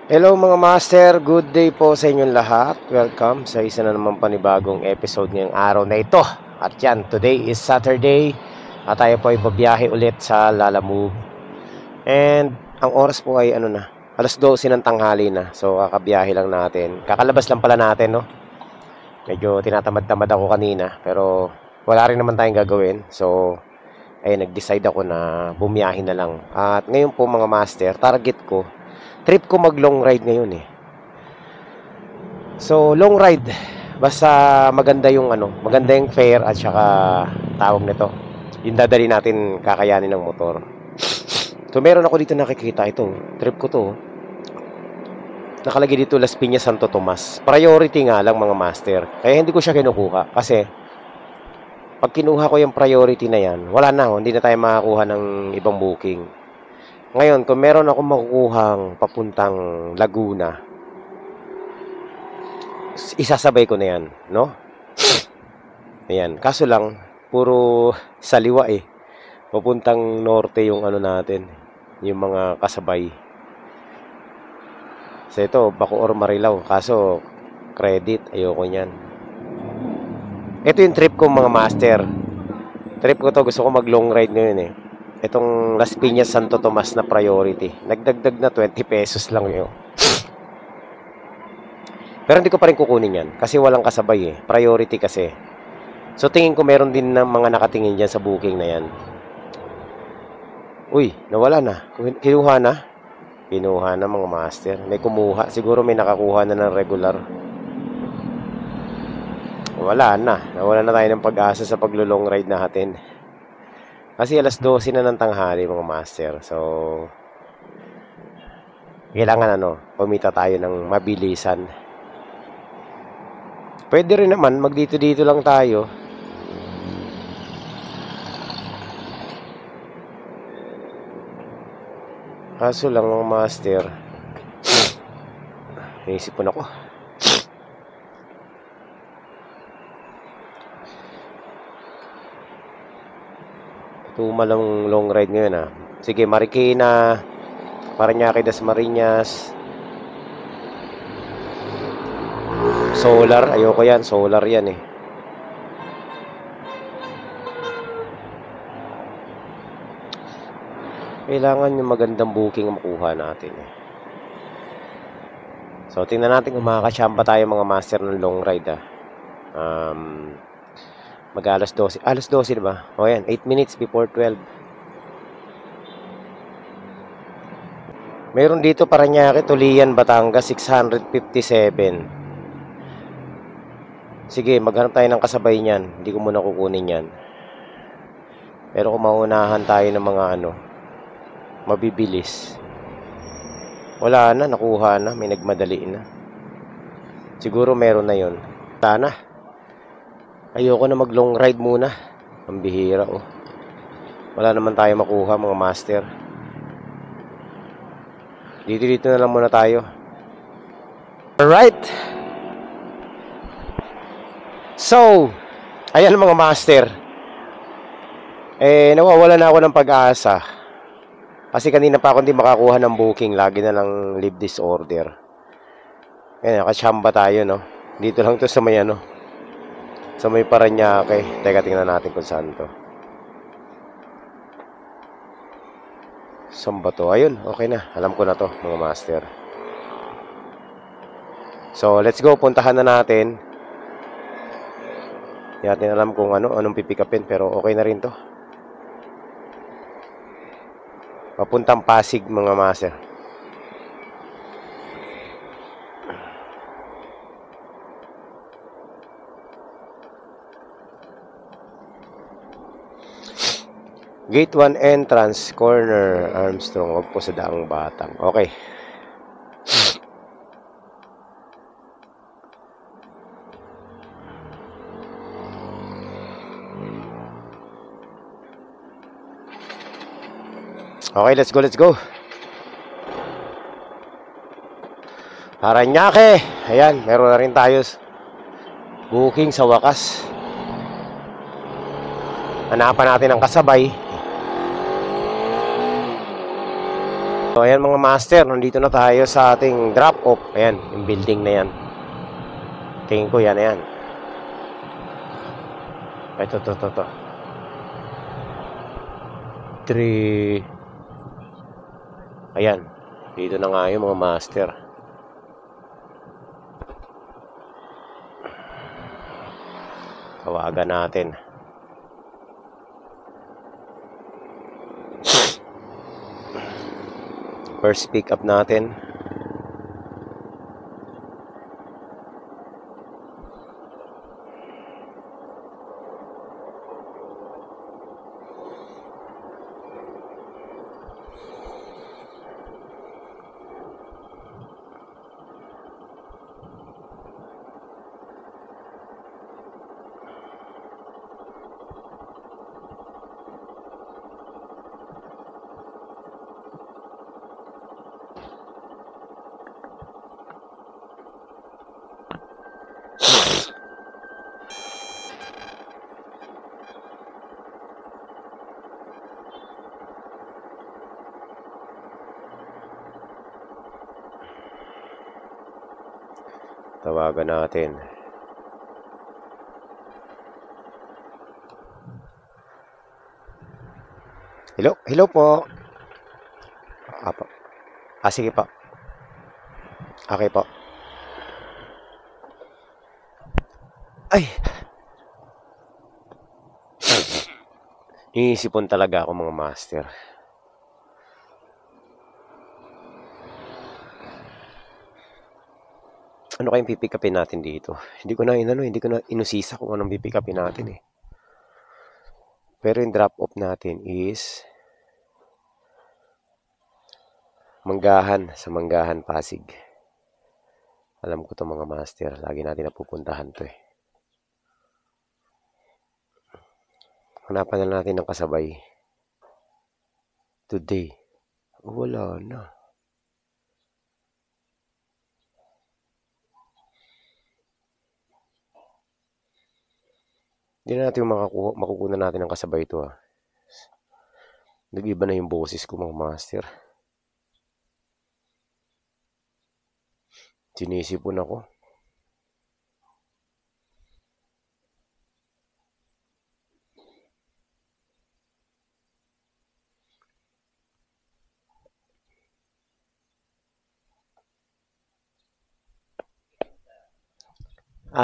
Hello mga master, good day po sa inyong lahat. Welcome sa isa na naman panibagong episode ngayong araw na ito. At yan, today is Saturday at tayo po ay babiyahe ulit sa Lalamove. And ang oras po ay alas 12 ng tanghali na. So kakabiyahe lang natin. Kakalabas lang pala natin, no? Medyo tinatamad-tamad ako kanina, pero wala rin naman tayong gagawin. So nag-decide ako na bumiyahe na lang. At ngayon po mga master, target ko, trip ko mag long ride ngayon eh. So long ride, basta maganda yung maganda yung fare at saka tawag nito, yung dadali natin kakayanin ng motor. So meron ako dito nakikita, ito trip ko to. Nakalagay dito Las Piñas Santo Tomas. Priority nga lang mga master. Kaya hindi ko siya kinukuha kasi pag kinuha ko yung priority na yan, wala na, hindi na tayo makakuha ng ibang booking. Ngayon, kung meron akong makukuhang papuntang Laguna, isasabay ko na yan, no? Ayan, kaso lang, puro saliwa eh. Papuntang norte yung natin, yung mga kasabay. So ito, Bacoor Marilao, kaso credit, ayoko niyan. Ito yung trip ko mga master. Trip ko to, gusto ko mag long ride ngayon eh. Itong Las Piñas Santo Tomas na priority. Nagdagdag na 20 pesos lang yun. Pero hindi ko pa rin kukunin yan kasi walang kasabay eh. Priority kasi. So tingin ko meron din ng mga nakatingin dyan sa booking na yan. Uy, nawala na. Kinuha na? Kinuha na mga master. May kumuha. Siguro may nakakuha na ng regular. Wala na. Nawala na tayo ng pag-asa sa paglo-long ride natin. Kasi alas 12 na ng tanghali mga master. So kailangan pumita tayo ng mabilisan. Pwede rin naman magdito-dito lang tayo. Kaso lang mga master, naisipon ako. Tumalang long ride ngayon Sige, Marikina, Parañaque, Dasmariñas. Solar, ayoko yan. Solar yan eh. Kailangan yung magandang booking makuha natin eh. So, tingnan natin kung makakachamba tayo mga master ng long ride mag-alas 12. Alas 12 diba? O yan, 8 minutes before 12. Mayroon dito Parañaque, Tulian, Batangas, 657. Sige, maghanap tayo ng kasabay niyan. Hindi ko muna kukunin yan. Pero kung maunahan tayo ng mga mabibilis. Wala na, nakuha na. May nagmadali na. Siguro meron na yon. Sana. Ayoko na mag long ride muna. Ang bihira Wala naman tayo makuha mga master. Dito na lang muna tayo. Alright. So, ayan mga master. Nawawala na ako ng pag-asa. Kasi kanina pa ako hindi makakuha ng booking. Lagi na lang leave disorder. Ayan, nakachamba tayo, no? Dito lang to sa may sa may Parañaque. Teka, tingnan natin kung saan to. Saan ba to? Ayun, okay na. Alam ko na to, mga master. So, let's go. Puntahan na natin. Hindi natin alam kung anong pipikapin. Pero okay na rin to. Papuntang Pasig, mga master. Gate 1 entrance, corner, Armstrong. Huwag po sa Daang Batang. Okay. Okay, let's go. Parañaque. Ayan, meron na rin tayo booking sa wakas. Hanapan natin ang kasabay. So, ayan mga master, nandito na tayo sa ating drop-off. Ayan, yung building na yan. Tingin ko yan, ayan. Ito. 3. Ayan, dito na nga yung mga master. Tawagan natin. First pick up natin. Tawagan natin. Hello po. Apo. Sige po. Okay po. Ay. Iisipon talaga ako mga master. Ano kayong pipick upin natin dito? Hindi ko na inusisa kung anong pipick upin natin eh. Pero yung drop off natin is sa Manggahan, Pasig. Alam ko 'tong mga master, lagi natin napupuntahan 'to eh. Hanapan na natin ng kasabay. Today. Wala na. Hindi na natin makukuha natin ng kasabay ito ah. Nag-iba na yung boses ko mga master. Sinisipon ako.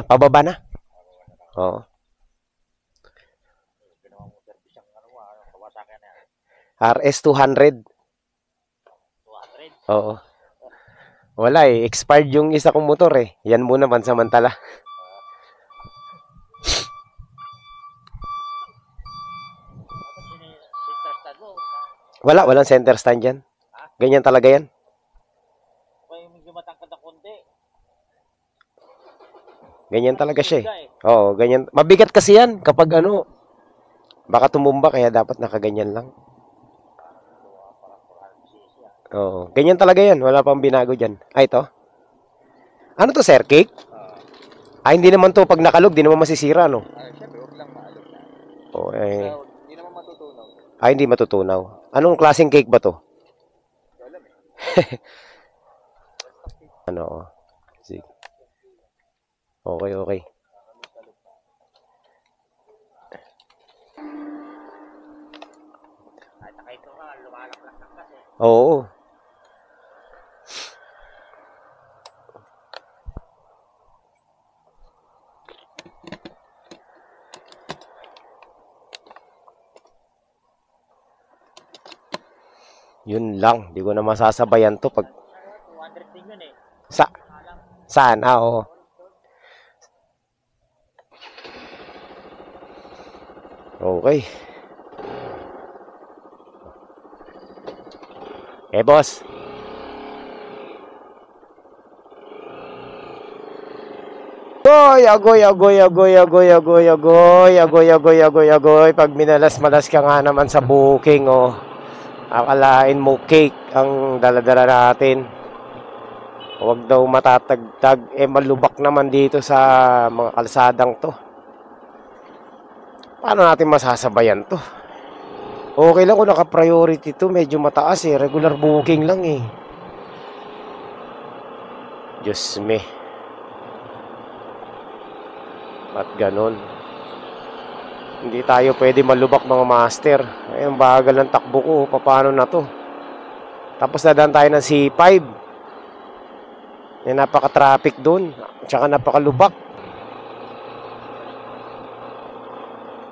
Pababa na? Oo. RS 200. 200? Oo. Wala eh. Expired yung isa kong motor eh. Yan muna pansamantala. Walang center stand yan. Ganyan talaga yan. Ganyan talaga siya eh. Oo, ganyan. Mabigat kasi yan kapag baka tumumba kaya dapat nakaganyan lang. Oo, ganyan talaga yan. Wala pang binago dyan. Ito. Ano to, sir? Cake? Hindi naman to pag nakalog, di naman masisira, no? Siyempre, huwag lang maalog na. Oo, Hindi naman matutunaw. Hindi matutunaw. Anong klaseng cake ba to? Alam eh. Sige. Okay. Oo. Yun lang, di ko na masasabayan to pag 200 din yun eh. Saan? Oo. Okay. Boss. Agoy. Pag minalas-malas ka nga naman sa booking, oh. Akalain mo cake ang daladala natin. Huwag daw matatagtag. Malubak naman dito sa mga kalsadang to. Paano natin masasabayan to? Okay lang kung naka-priority to, medyo mataas eh. Regular booking lang eh. Diyos me. At ganon. Hindi tayo pwede malubak mga master. Ay, ang bagal ng takbo ko. Paano na to? Tapos nadaan tayo ng C5. Yan, napaka-traffic doon. Tsaka napaka-lubak.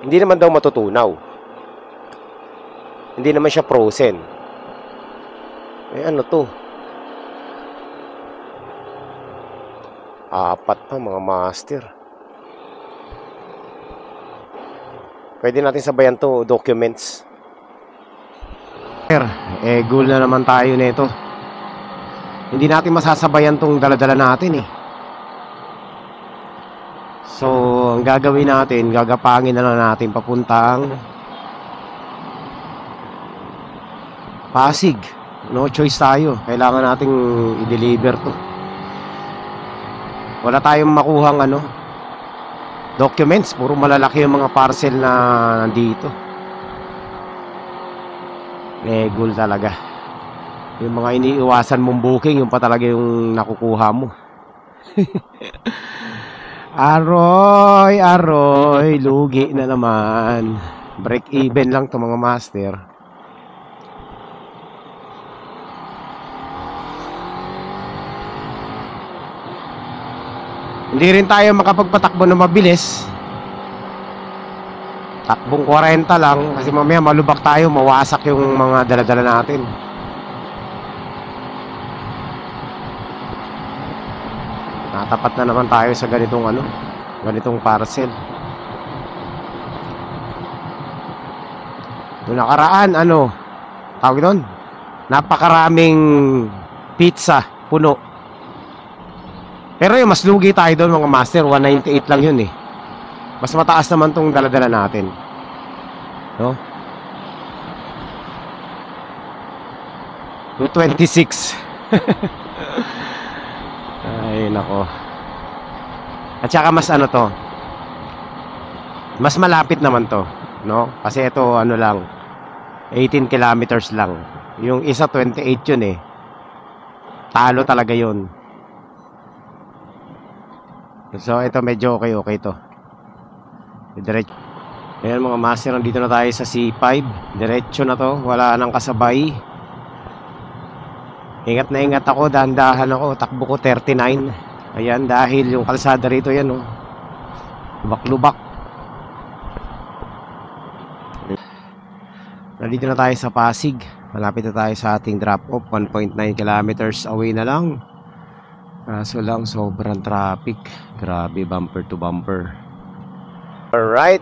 Hindi naman daw matutunaw. Hindi naman siya frozen. Eh, ano to? Apat pa mga master. Pwede natin sabayan to, documents. Eh, goal na naman tayo nito. Hindi natin masasabayan tong dala-dala natin eh. So, ang gagawin natin, gagapangin na lang natin papuntang Pasig. No choice tayo. Kailangan nating i-deliver to. Wala tayong makuhang documents. Puro malalaki yung mga parcel na nandito. Legul talaga. Yung mga iniiwasan mong booking, yung pa talaga yung nakukuha mo. Aroy, lugi na naman. Break even lang to mga master. Hindi rin tayo makapagpatakbo na mabilis. Takbong 40 lang kasi mamaya malubak tayo, mawasak yung mga dala-dala natin. Natapat na naman tayo sa ganitong parcel. Noong nakaraan, tawag doon? Napakaraming pizza, puno. Pero yung mas lugi tayo doon mga master, 198 lang yun eh. Mas mataas naman tong dala-dala natin. No? 226. Ay, nako. At saka mas to. Mas malapit naman to, no? Kasi ito lang, 18 kilometers lang. Yung isa 28 yun eh. Talo talaga yun. So ito medyo okay to. Diretso. Ayan mga master, nandito na tayo sa C5. Diretso na to, wala nang kasabay. Ingat na ingat ako, dahan-dahan ako. Takbo ko 39. Ayan, dahil yung kalsada rito yan lubak-lubak. Nandito na tayo sa Pasig. Malapit na tayo sa ating drop off. 1.9 kilometers away na lang. Kaso lang sobrang traffic. Grabe, bumper to bumper. Alright.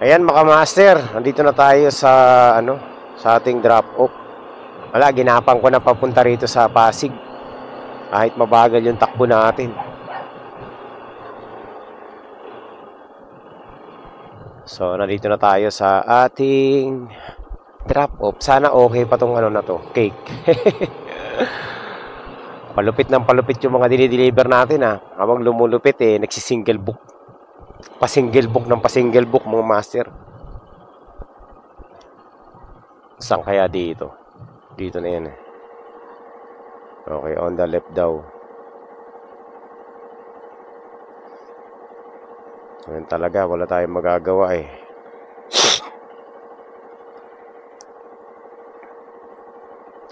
Ayan mga master, nandito na tayo sa sa ating drop off. Wala, ginapang ko na papunta rito sa Pasig. Kahit mabagal yung takbo natin. So nandito na tayo sa ating drop off. Sana okay pa tong na to, cake. Palupit ng palupit yung mga dinideliver natin Habang lumulupit nagsisingle book. Pasingle book ng pasingle book mga master. Saan kaya dito? Dito na yan Okay, on the left daw. Ngayon talaga, wala tayong magagawa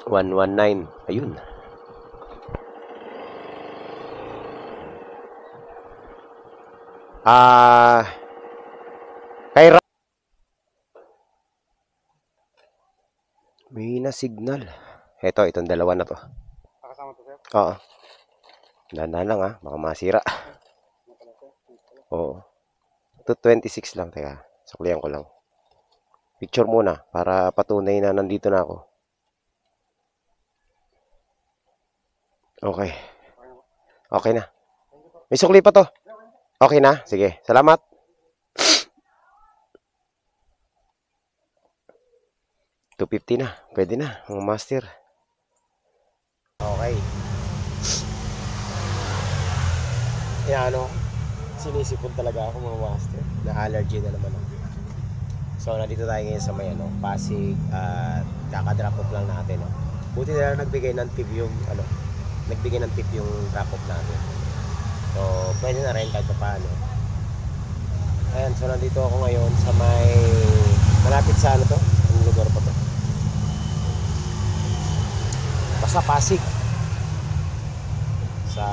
119. Ayun. Kay may na signal. Itong dalawa na to. Nakasama to, sir? Oo. Dahan-dahan lang baka masira. Oo. 226 lang, teka. Suklihan ko lang. Picture muna para patunay na nandito na ako. Okay. Okay na. May sukli pa to. Okay na? Sige. Salamat. $250 na. Pwede na, mga master. Okay. Yan sinisipon talaga ako mga master. Na allergy na naman ako. So nandito tayo ngayon sa may Pasig at kaka-drop off lang natin. Buti na lang nagbigay ng tip yung drop off natin. So pwede na rin kahit paano. Ayan, so nandito ako ngayon sa may malapit sa to? Anong lugar pa to? Basta Pasig. Sa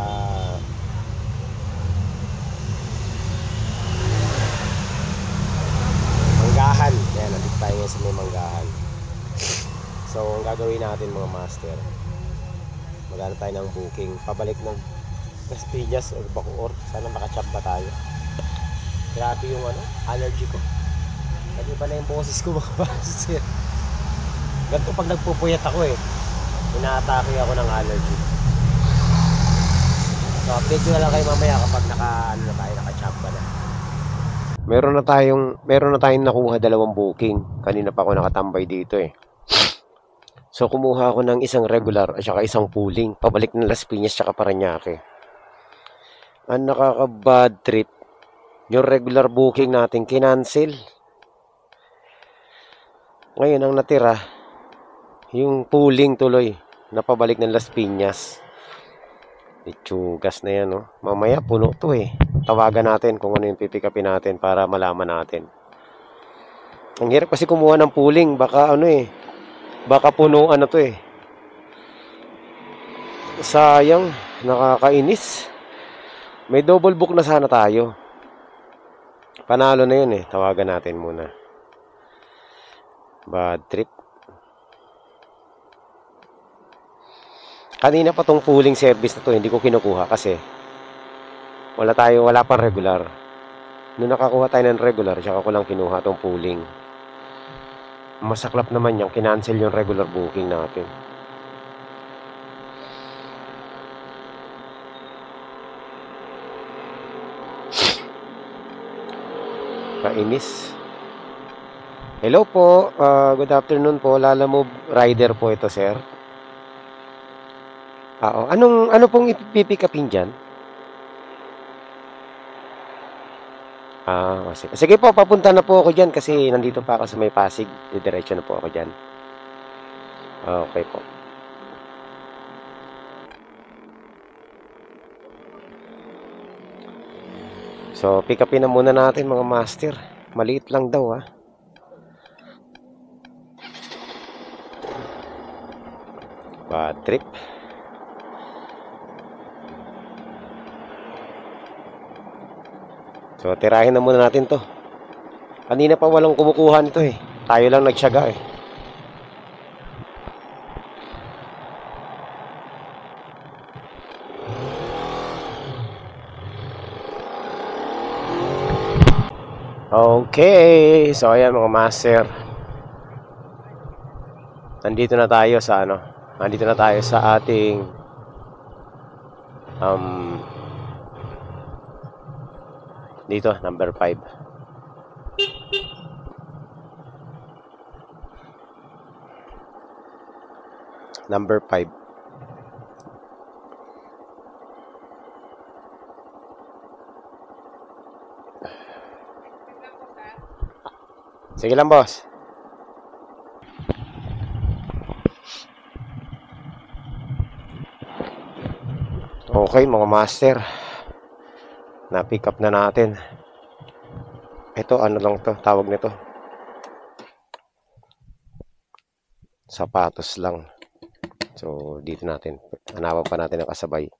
Manggahan. Ayan, nandito tayo ngayon sa may Manggahan. So ang gagawin natin mga master, magano tayo ng booking pabalik ng Las Piñas or Bacoor. Sana makachamba tayo. Grabe yung allergy ko. Nag-iba na yung boses ko mga master. Ganito pag nagpupuyat ako inaatake ako ng allergy. So update ko na lang kayo mamaya kapag nakachamba na. Meron na tayong nakuha 2 booking. Kanina pa ako nakatambay dito So kumuha ako ng isang regular at saka isang pooling pabalik ng Las Piñas at Parañaque. Ang nakaka-bad trip, yung regular booking natin kinancel. Ngayon ang natira yung pooling tuloy na pabalik ng Las Piñas. Itsugas na yan Mamaya puno to Tawagan natin kung ano yung pipick-upin natin para malaman natin. Ang hirap kasi kumuha ng pooling. Baka baka punuan na to Sayang. Nakakainis. May double book na sana tayo. Panalo na yun Tawagan natin muna. Bad trip. Kanina pa tong pooling service na to hindi ko kinukuha kasi wala pang regular. Nung nakakuha tayo ng regular, tsaka ko lang kinuha tong pooling. Masaklap naman yung kinancel yung regular booking natin. Kainis. Hello po, good afternoon po. Lalamove rider po ito, sir. Ano pong ipipick upin dyan? Sige po, papunta na po ako dyan kasi nandito pa ako sa may Pasig. Didiretso na po ako dyan. Okay po. So, pick upin na muna natin mga master. Maliit lang daw Bad trip. So, tirahin na muna natin to. Kanina pa walang kumukuha nito Tayo lang nagtiyaga Okay. So, ayan mga master. Nandito na tayo sa ating dito, number 5. Number 5. Sige lang, boss. Okay, mga master. Na-pick up na natin. Ito, lang to, tawag nito. Sapatos lang. So, dito natin. Hanapan pa natin ang kasabay.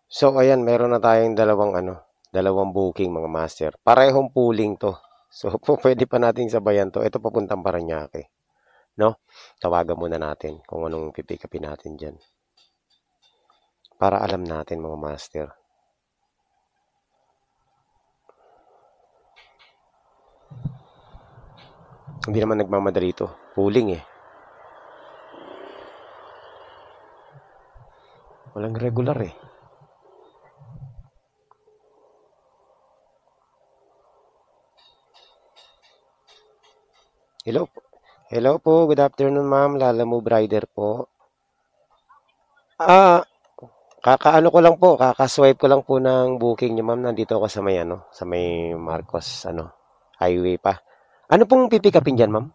So, ayan, meron na tayong dalawang booking mga master. Parehong pooling to. So, pwede pa nating sabayan to. Ito papuntang Parañaque. Tawagan muna natin kung anong pipick upin natin dyan. Para alam natin mga master. Hindi naman nagmamadali ito. Pooling Walang regular Hello po. Hello po. Good afternoon, ma'am. Lalamove rider po. Kakaano ko lang po, kakaswipe ko lang po ng booking niyo, ma'am. Nandito ako sa may ano, sa may Marcos ano, highway pa. Ano pong pipikapin diyan, ma'am?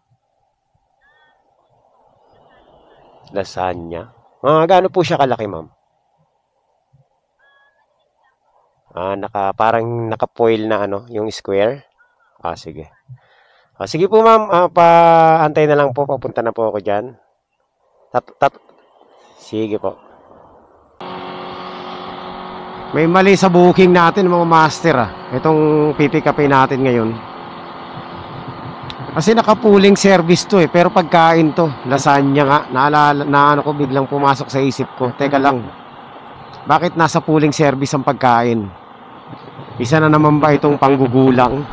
Lasagna. Gaano po siya kalaki, ma'am? Parang naka-foil na ano, yung square. Sige. Sige po, ma'am. Paantay na lang po, papunta na po ako diyan. Sige po. May mali sa booking natin mga master Itong pipikapin natin ngayon. Kasi naka-pooling service to pero pagkain to, lasagna nga. Naalala na ano ko biglang pumasok sa isip ko. Teka lang. Bakit nasa pooling service ang pagkain? Isa na naman ba itong panggugulang?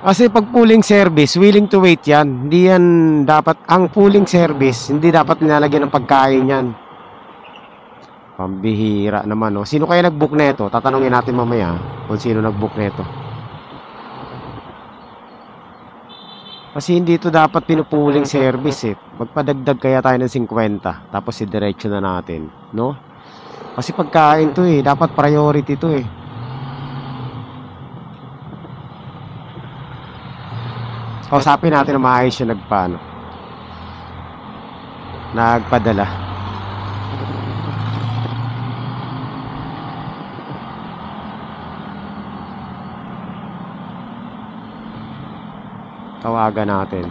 Kasi pag pooling service, willing to wait yan. Hindi yan dapat, ang pooling service, hindi dapat nilalagyan ng pagkain yan. Pambihira naman, no? Sino kaya nag-book nito? Tatanungin natin mamaya kung sino nag-book nito. Kasi hindi ito dapat pinupuling service Magpadagdag kaya tayo ng 50 tapos diretso na natin, no? Kasi pagkain to dapat priority to Kausapin natin na maayos yung nagpadala. Tawagan natin.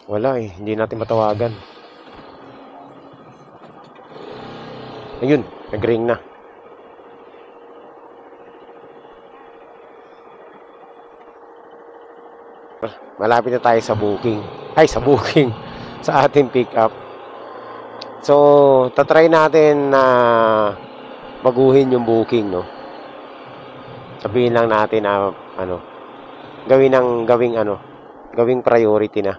Wala hindi natin matawagan. Ayun, nag-ring na. Malapit na tayo sa booking. Sa booking. Sa ating pick up. So, tatry natin na baguhin yung booking, no? Sabihin lang natin na gawing priority na.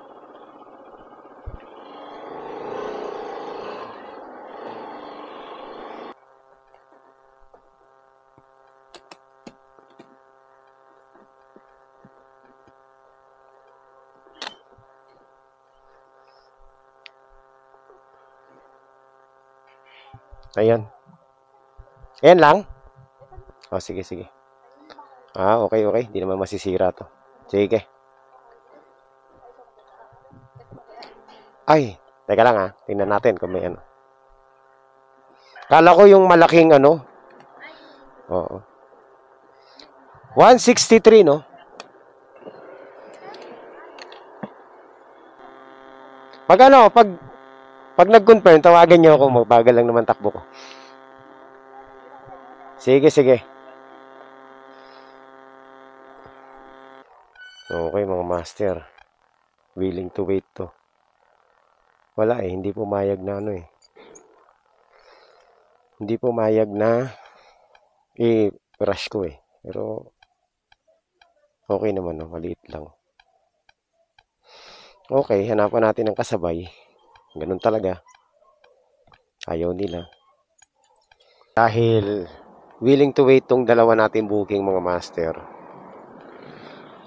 Ayan. Ayan lang. Sige. Okay. Hindi naman masisira to. Sige. Teka lang tingnan natin kung may Kala ko yung malaking Oo. 163, no? Pag nag-confirm, tawagan niyo ako. Magbagal lang naman takbo ko. Sige. Okay, mga master. Willing to wait to. Wala hindi pumayag na Hindi pumayag na rush ko Pero okay naman maliit lang. Okay, hanapan natin ng kasabay. Ganun talaga. Ayaw nila. Dahil willing to wait tong dalawa natin booking mga master.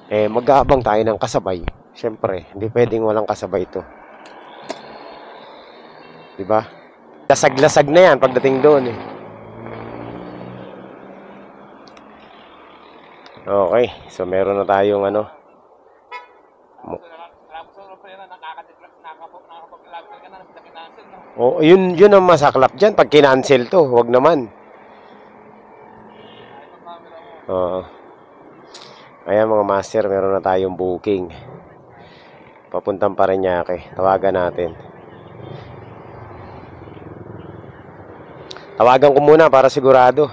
Mag-aabang tayo ng kasabay. Siyempre, hindi pwedeng walang kasabay to. Diba? Lasag-lasag na yan pagdating doon Okay, so meron na tayong yun ang masaklap dyan. Pag kinancel to, wag naman. Ayan mga master, meron na tayong booking. Papuntang Parañaque. Tawagan natin. Tawagan ko muna para sigurado.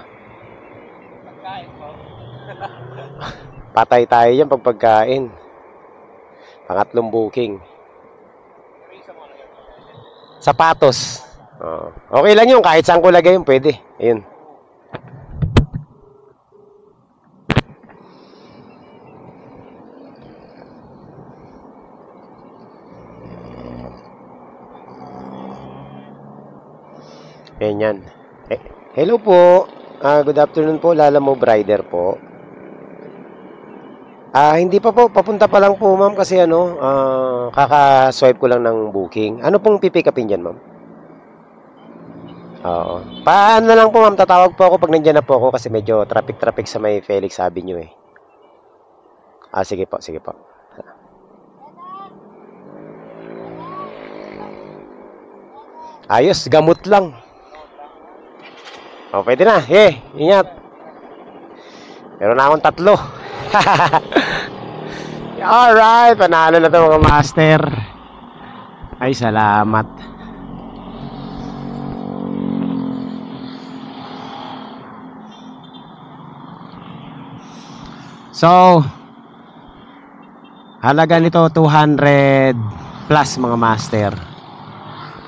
Patay tayo yan pag pagkain. Pangatlong booking. Sapatos. Okay lang yun. Kahit saan ko lagay yun, pwede. Ayun. Ayan yan. Hello po. Good afternoon po. Lalamove Rider po. Hindi pa po, papunta pa lang po ma'am kasi ano, kaka-swipe ko lang ng booking. Ano pong pipick upin dyan ma'am? Oo. Paano na lang po ma'am, tatawag po ako pag nandiyan na po ako kasi medyo traffic sa may Felix Avenue eh. Sige po, sige po. Ayos, gamot lang. Pwede na. Ingat. Meron na akong 3. Alright, panalo na to mga master. Ay, salamat. So, halaga nito 200 plus mga master.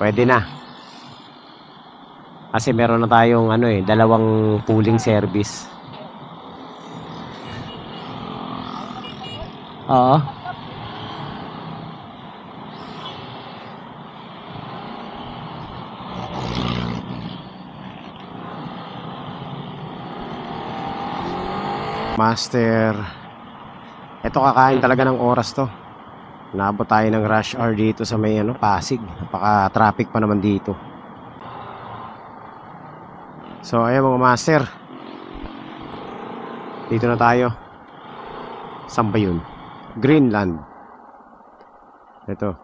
Pwede na. Kasi meron na tayong dalawang pooling service. Oo. Master. Ito kakain talaga ng oras to. Naabot tayo ng rush hour dito sa may Pasig. Napaka-traffic pa naman dito. So ayan mga master. Dito na tayo. Saan ba yun? Greenland. Ito.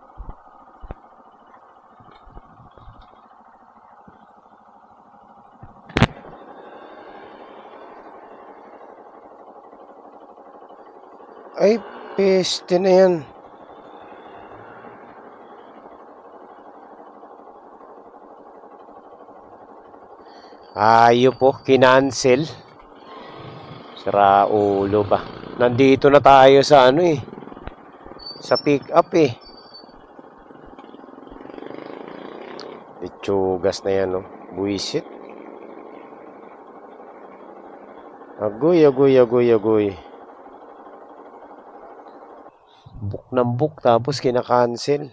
Ay, peste na yan. Ayun po, kinancel. Sira ulo ba? Nandito na tayo sa sa pick up eh. Itsugas na yan, buwisit. Agoy. Book ng book tapos kinakancel.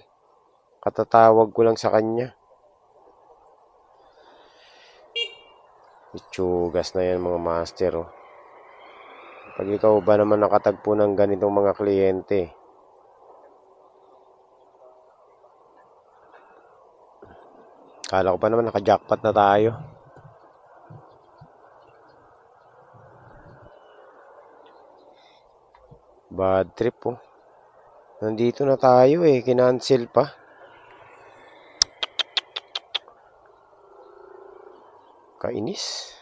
Katatawag ko lang sa kanya. Itsugas na yan mga master. Pag ikaw ba naman nakatagpo ng ganitong mga kliyente, kala ko pa naman naka-jackpot na tayo. Bad trip Nandito na tayo kinancel pa. Kainis.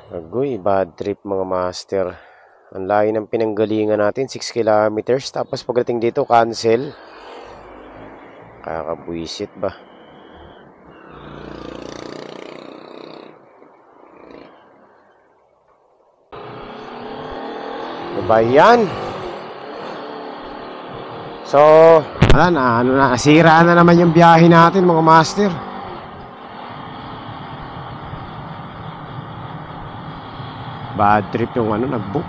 Agoy, bad trip mga master. Ang layo ng pinanggalingan natin, 6 kilometers. Tapos pagdating dito, cancel. Kakabwisit ba? Diba yan? So, wala na, sira na naman yung biyahe natin mga master. Bad trip yung nag-book.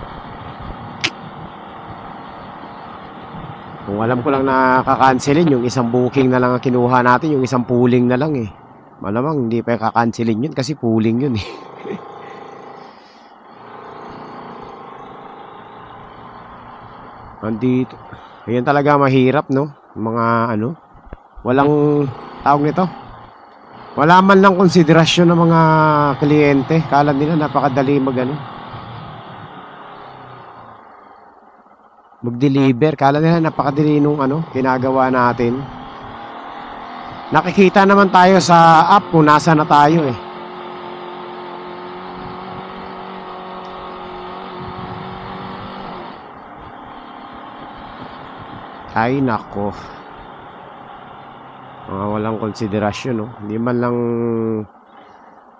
Kung alam ko lang na kakancelin, yung isang booking na lang ang kinuha natin, yung isang pooling na lang malamang hindi pa kakancelin yun kasi pooling yun Andito. Ayan talaga mahirap mga walang tawag nito. Wala man lang konsiderasyon ng mga kliyente. Kala nila napakadali mag-deliver. Kala nila napakadali nung ginagawa natin. Nakikita naman tayo sa app kung nasa na tayo Ay nako. Walang konsiderasyon Hindi man lang.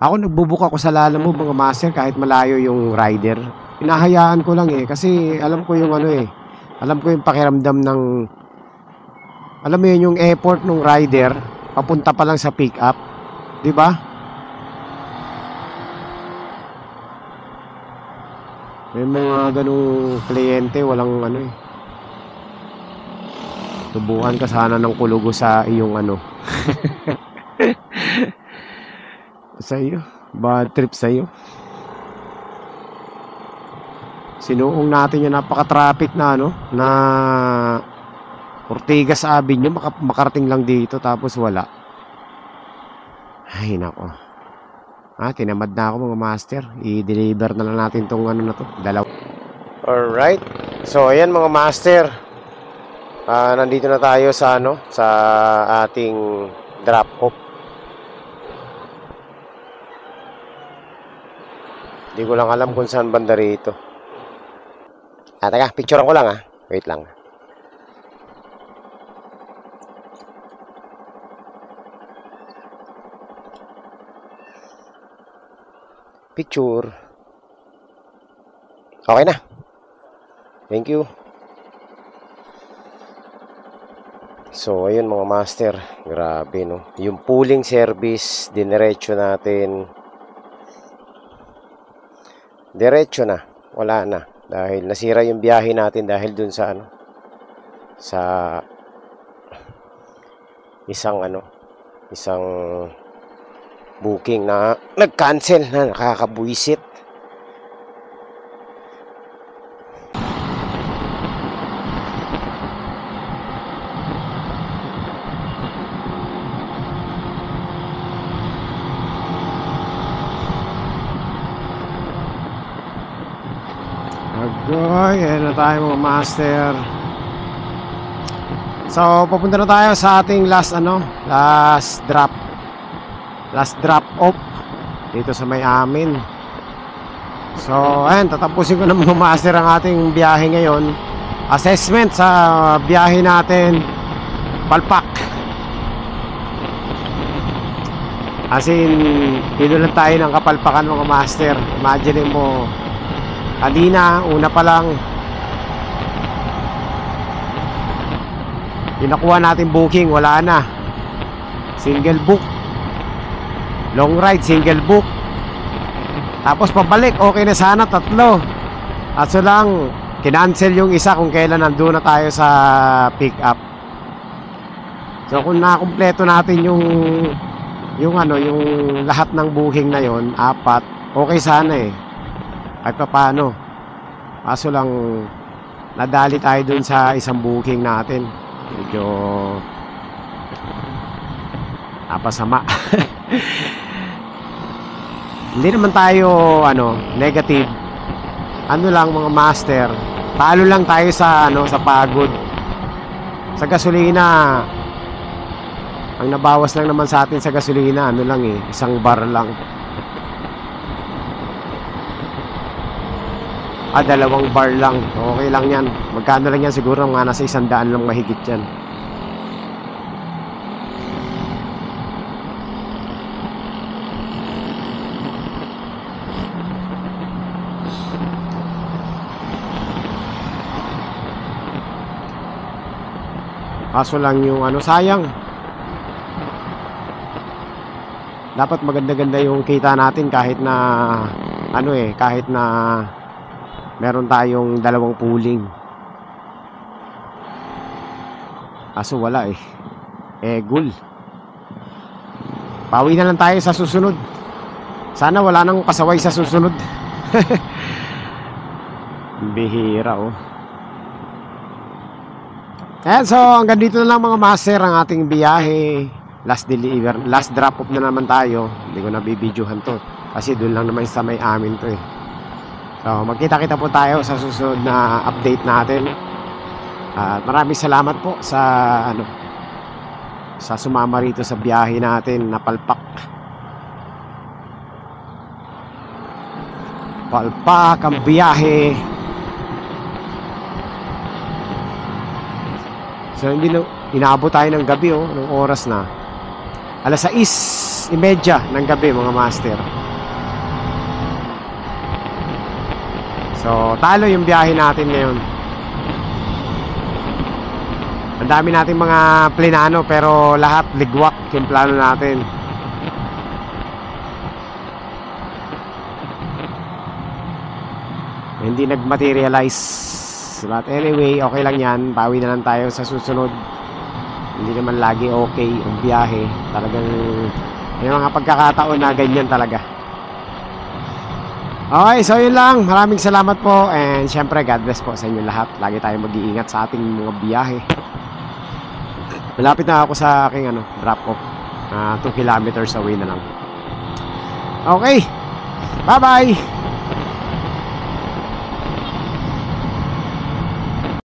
Ako nagbubuka ko sa Lalamove mga master kahit malayo yung rider. Hinahayaan ko lang kasi alam ko yung alam ko yung pakiramdam ng, alam mo yun, yung effort ng rider papunta pa lang sa pick up, di ba? May mga ganung kliyente walang tubuhan ka sana ng kulugo sa iyong sa iyo. Bad trip sa iyo. Sinuong natin yung napaka-traffic na ano, na Ortigas Avenue, makarating lang dito tapos wala. Ay nako. Tinamad na ako mga master. I-deliver na lang natin tong ano na to, dalawa. Alright. So ayan mga master. Nandito na tayo sa ano, sa ating drop off. Hindi ko lang alam kung saan banda rito. Teka, picturean ko lang Wait lang. Picture. Okay na. Thank you. So, ayun mga master. Grabe, no? Yung pooling service, diniretso natin. Diretso na. Wala na. Dahil nasira yung biyahe natin dahil dun sa ano. Sa isang booking na nag-cancel na nakakabuisit. Agoy, ayan na tayo mga master. So, papunta na tayo sa ating last drop off dito sa may amin. So, ayan, tatapusin ko na mga master ang ating biyahe ngayon. Assessment sa biyahe natin Palpak. As in, pinulan tayo ng Kapalpakan mga master. Imagine mo, kanina, una pa lang pinakuha natin booking, wala na. Single book. Long ride, single book. Tapos pabalik, okay na sana, 3. Kaso lang, kinancel yung isa kung kailan nandun na tayo sa pick up. So kung nakumpleto natin yung lahat ng booking na yon, 4, okay sana kahit pa paano. Kaso lang, nadali tayo dun sa isang booking natin. Medyo napasama. Hindi naman tayo negative. Lang mga master, talo lang tayo sa sa pagod. Sa gasolina, ang nabawas lang naman sa atin sa gasolina, isang bar lang. 2 bar lang. Okay lang yan. Magkano lang yan? Siguro mga nasa 100 lang mahigit yan. Kaso lang yung sayang. Dapat maganda-ganda yung kita natin kahit na kahit na meron tayong 2 pooling. Kaso wala Gul. Pawi na lang tayo sa susunod. Sana wala nang kasaway sa susunod. Bihira Ayan, so hanggang dito na lang mga master ang ating biyahe. Last drop off na naman tayo. Hindi ko na bibidyohan to kasi doon lang naman sa may amin to So magkita-kita po tayo sa susunod na update natin. Maraming salamat po sa sa sumama rito sa biyahe natin na Palpak. Palpak ang biyahe. So hindi na inaabot tayo ng gabi ng oras na. 6:30 ng gabi mga master. So talo yung biyahe natin ngayon. Ang dami nating mga plinano pero lahat ligwak yung plano natin. Hindi nag-materialize. But anyway, okay lang yan. Bawi na lang tayo sa susunod. Hindi naman lagi okay ang biyahe. Talagang may mga pagkakataon na ganyan talaga. Okay, so yun lang. Maraming salamat po. And syempre, God bless po sa inyo lahat. Lagi tayong mag-iingat sa ating mga biyahe. Malapit na ako sa aking drop off. 2 kilometers away na lang. Okay. Bye-bye.